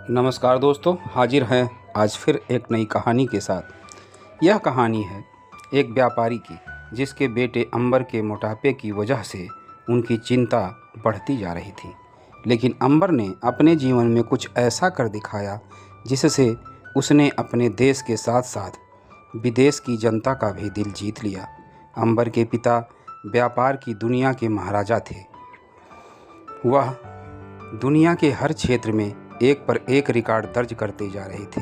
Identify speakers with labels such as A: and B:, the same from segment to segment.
A: नमस्कार दोस्तों, हाजिर हैं आज फिर एक नई कहानी के साथ। यह कहानी है एक व्यापारी की जिसके बेटे अंबर के मोटापे की वजह से उनकी चिंता बढ़ती जा रही थी। लेकिन अंबर ने अपने जीवन में कुछ ऐसा कर दिखाया जिससे उसने अपने देश के साथ साथ विदेश की जनता का भी दिल जीत लिया। अंबर के पिता व्यापार की दुनिया के महाराजा थे। वह दुनिया के हर क्षेत्र में एक पर एक रिकॉर्ड दर्ज करते जा रहे थे।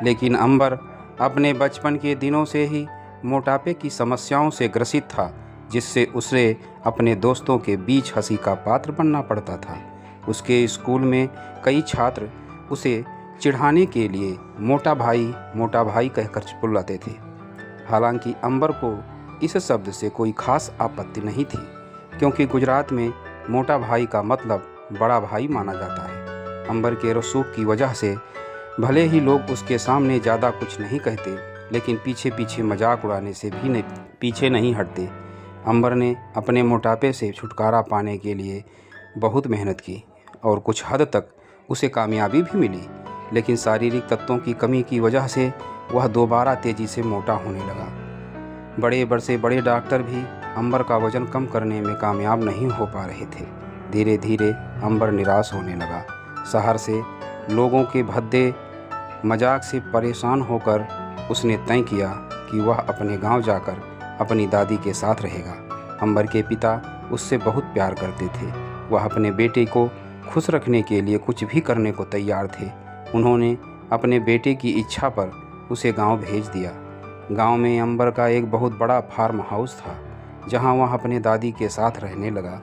A: लेकिन अंबर अपने बचपन के दिनों से ही मोटापे की समस्याओं से ग्रसित था, जिससे उसे अपने दोस्तों के बीच हंसी का पात्र बनना पड़ता था। उसके स्कूल में कई छात्र उसे चिढ़ाने के लिए मोटा भाई कहकर बुलाते थे। हालांकि अंबर को इस शब्द से कोई खास आपत्ति नहीं थी, क्योंकि गुजरात में मोटा भाई का मतलब बड़ा भाई माना जाता है। अंबर के रसूख की वजह से भले ही लोग उसके सामने ज़्यादा कुछ नहीं कहते, लेकिन पीछे पीछे मजाक उड़ाने से भी पीछे नहीं हटते। अंबर ने अपने मोटापे से छुटकारा पाने के लिए बहुत मेहनत की और कुछ हद तक उसे कामयाबी भी मिली। लेकिन शारीरिक तत्वों की कमी की वजह से वह दोबारा तेज़ी से मोटा होने लगा। बड़े डॉक्टर भी अंबर का वज़न कम करने में कामयाब नहीं हो पा रहे थे। धीरे धीरे अंबर निराश होने लगा। शहर से लोगों के भद्दे मजाक से परेशान होकर उसने तय किया कि वह अपने गांव जाकर अपनी दादी के साथ रहेगा। अंबर के पिता उससे बहुत प्यार करते थे। वह अपने बेटे को खुश रखने के लिए कुछ भी करने को तैयार थे। उन्होंने अपने बेटे की इच्छा पर उसे गांव भेज दिया। गांव में अंबर का एक बहुत बड़ा फार्म हाउस था, जहां वह अपने दादी के साथ रहने लगा।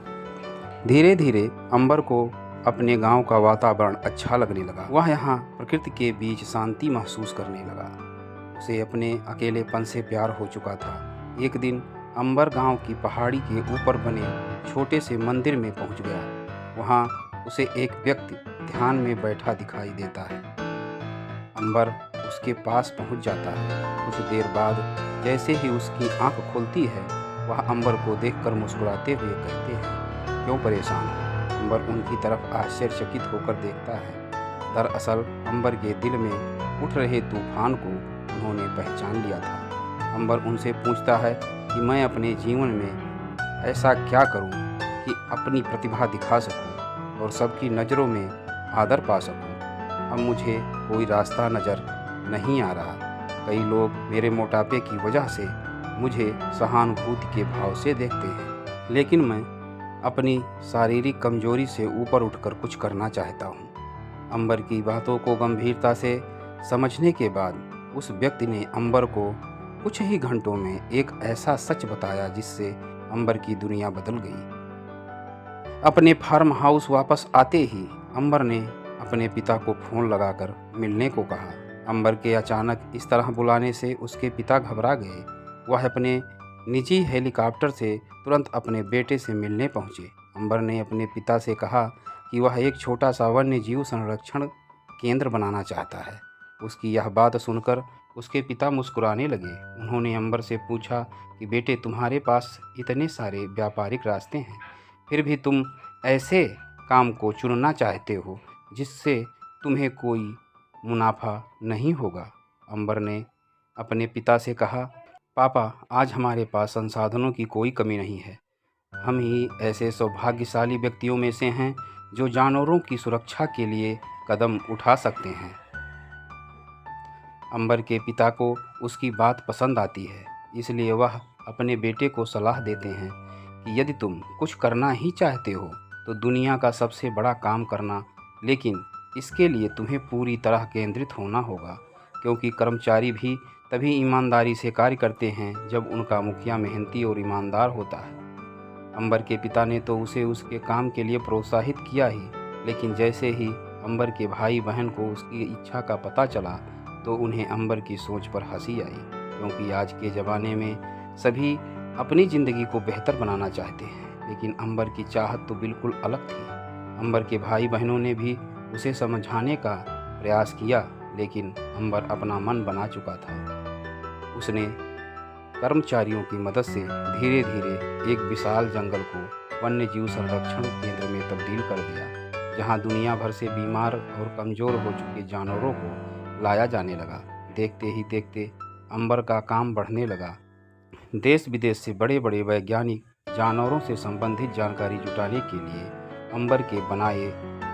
A: धीरे धीरे अंबर को अपने गांव का वातावरण अच्छा लगने लगा। वह यहाँ प्रकृति के बीच शांति महसूस करने लगा। उसे अपने अकेलेपन से प्यार हो चुका था। एक दिन अंबर गांव की पहाड़ी के ऊपर बने छोटे से मंदिर में पहुंच गया। वहां उसे एक व्यक्ति ध्यान में बैठा दिखाई देता है। अंबर उसके पास पहुंच जाता है। कुछ देर बाद जैसे ही उसकी आंख खुलती है, वह अंबर को देखकर मुस्कुराते हुए कहते हैं, क्यों परेशान हो? अंबर उनकी तरफ आश्चर्यचकित होकर देखता है। दरअसल अंबर के दिल में उठ रहे तूफान को उन्होंने पहचान लिया था। अंबर उनसे पूछता है कि मैं अपने जीवन में ऐसा क्या करूं कि अपनी प्रतिभा दिखा सकूं और सबकी नज़रों में आदर पा सकूं। अब मुझे कोई रास्ता नज़र नहीं आ रहा। कई लोग मेरे मोटापे की वजह से मुझे सहानुभूति के भाव से देखते हैं, लेकिन मैं अपनी शारीरिक कमजोरी से ऊपर उठकर कुछ करना चाहता हूँ। अंबर की बातों को गंभीरता से समझने के बाद उस व्यक्ति ने अंबर को कुछ ही घंटों में एक ऐसा सच बताया जिससे अंबर की दुनिया बदल गई। अपने फार्म हाउस वापस आते ही अंबर ने अपने पिता को फ़ोन लगाकर मिलने को कहा। अंबर के अचानक इस तरह बुलाने से उसके पिता घबरा गए। वह अपने निजी हेलीकॉप्टर से तुरंत अपने बेटे से मिलने पहुंचे। अंबर ने अपने पिता से कहा कि वह एक छोटा सा वन्य जीव संरक्षण केंद्र बनाना चाहता है। उसकी यह बात सुनकर उसके पिता मुस्कुराने लगे। उन्होंने अंबर से पूछा कि बेटे, तुम्हारे पास इतने सारे व्यापारिक रास्ते हैं, फिर भी तुम ऐसे काम को चुनना चाहते हो जिससे तुम्हें कोई मुनाफा नहीं होगा। अंबर ने अपने पिता से कहा, पापा, आज हमारे पास संसाधनों की कोई कमी नहीं है। हम ही ऐसे सौभाग्यशाली व्यक्तियों में से हैं जो जानवरों की सुरक्षा के लिए कदम उठा सकते हैं। अंबर के पिता को उसकी बात पसंद आती है, इसलिए वह अपने बेटे को सलाह देते हैं कि यदि तुम कुछ करना ही चाहते हो तो दुनिया का सबसे बड़ा काम करना, लेकिन इसके लिए तुम्हें पूरी तरह केंद्रित होना होगा, क्योंकि कर्मचारी भी तभी ईमानदारी से कार्य करते हैं जब उनका मुखिया मेहनती और ईमानदार होता है। अंबर के पिता ने तो उसे उसके काम के लिए प्रोत्साहित किया ही, लेकिन जैसे ही अंबर के भाई बहन को उसकी इच्छा का पता चला तो उन्हें अंबर की सोच पर हंसी आई, क्योंकि आज के ज़माने में सभी अपनी ज़िंदगी को बेहतर बनाना चाहते हैं। लेकिन अंबर की चाहत तो बिल्कुल अलग थी। अंबर के भाई बहनों ने भी उसे समझाने का प्रयास किया, लेकिन अंबर अपना मन बना चुका था। उसने कर्मचारियों की मदद से धीरे धीरे एक विशाल जंगल को वन्य जीव संरक्षण केंद्र में तब्दील कर दिया। जहाँ दुनिया भर से बीमार और कमज़ोर हो चुके जानवरों को लाया जाने लगा। देखते ही देखते अंबर का काम बढ़ने लगा। देश विदेश से बड़े बड़े वैज्ञानिक जानवरों से संबंधित जानकारी जुटाने के लिए अंबर के बनाए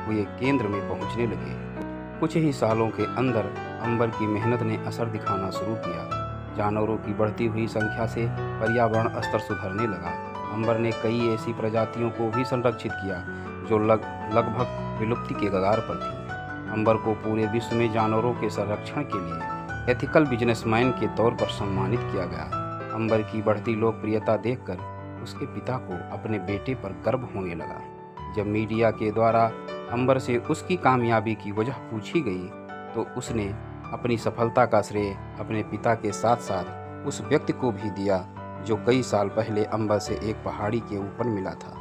A: हुए केंद्र में पहुंचने लगे। कुछ ही सालों के अंदर अंबर की मेहनत ने असर दिखाना शुरू किया। जानवरों की बढ़ती हुई संख्या से पर्यावरण स्तर सुधरने लगा। अंबर ने कई ऐसी प्रजातियों को भी संरक्षित किया जो लगभग विलुप्ति के कगार पर थी। अंबर को पूरे विश्व में जानवरों के संरक्षण के लिए एथिकल बिजनेसमैन के तौर पर सम्मानित किया गया। अंबर की बढ़ती लोकप्रियता देखकर उसके पिता को अपने बेटे पर गर्व होने लगा। जब मीडिया के द्वारा अंबर से उसकी कामयाबी की वजह पूछी गई तो उसने अपनी सफलता का श्रेय अपने पिता के साथ साथ उस व्यक्ति को भी दिया जो कई साल पहले अंबर से एक पहाड़ी के ऊपर मिला था।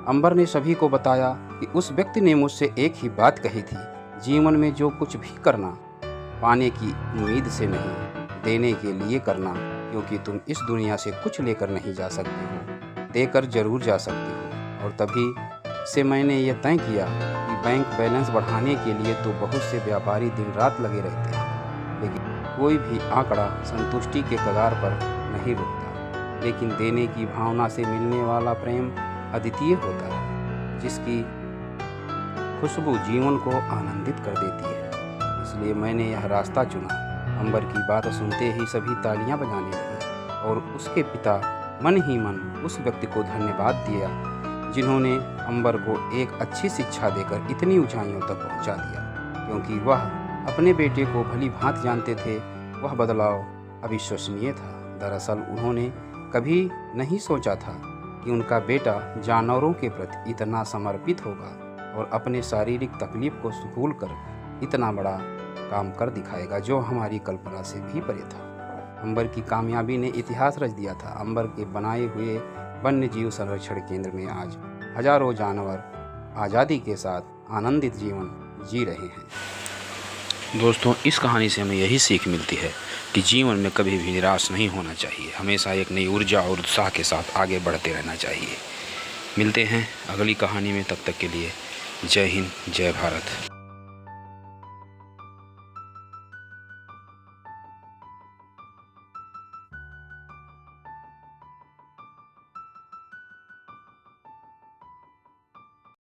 A: अंबर ने सभी को बताया कि उस व्यक्ति ने मुझसे एक ही बात कही थी, जीवन में जो कुछ भी करना पाने की उम्मीद से नहीं, देने के लिए करना, क्योंकि तुम इस दुनिया से कुछ लेकर नहीं जा सकते हो, देकर जरूर जा सकते हो। और तभी से मैंने ये तय किया कि बैंक बैलेंस बढ़ाने के लिए तो बहुत से व्यापारी दिन रात लगे रहते हैं, लेकिन कोई भी आंकड़ा संतुष्टि के कगार पर नहीं रुकता। लेकिन देने की भावना से मिलने वाला प्रेम अद्वितीय होता है, जिसकी खुशबू जीवन को आनंदित कर देती है। इसलिए मैंने यह रास्ता चुना। अंबर की बात सुनते ही सभी तालियां बजाने लगे और उसके पिता मन ही मन उस व्यक्ति को धन्यवाद दिया जिन्होंने अंबर को एक अच्छी शिक्षा देकर इतनी ऊंचाइयों तक पहुंचा दिया, क्योंकि वह अपने बेटे को भली भांति जानते थे। वह बदलाव अविश्वसनीय था। दरअसल उन्होंने कभी नहीं सोचा था कि उनका बेटा जानवरों के प्रति इतना समर्पित होगा और अपने शारीरिक तकलीफ को भूल कर इतना बड़ा काम कर दिखाएगा जो हमारी कल्पना से भी परे था। अंबर की कामयाबी ने इतिहास रच दिया था। अंबर के बनाए हुए वन्य जीव संरक्षण केंद्र में आज हजारों जानवर आज़ादी के साथ आनंदित जीवन जी रहे हैं। दोस्तों, इस कहानी से हमें यही सीख मिलती है कि जीवन में कभी भी निराश नहीं होना चाहिए। हमेशा एक नई ऊर्जा और उत्साह के साथ आगे बढ़ते रहना चाहिए। मिलते हैं अगली कहानी में, तब तक के लिए जय हिंद, जय भारत।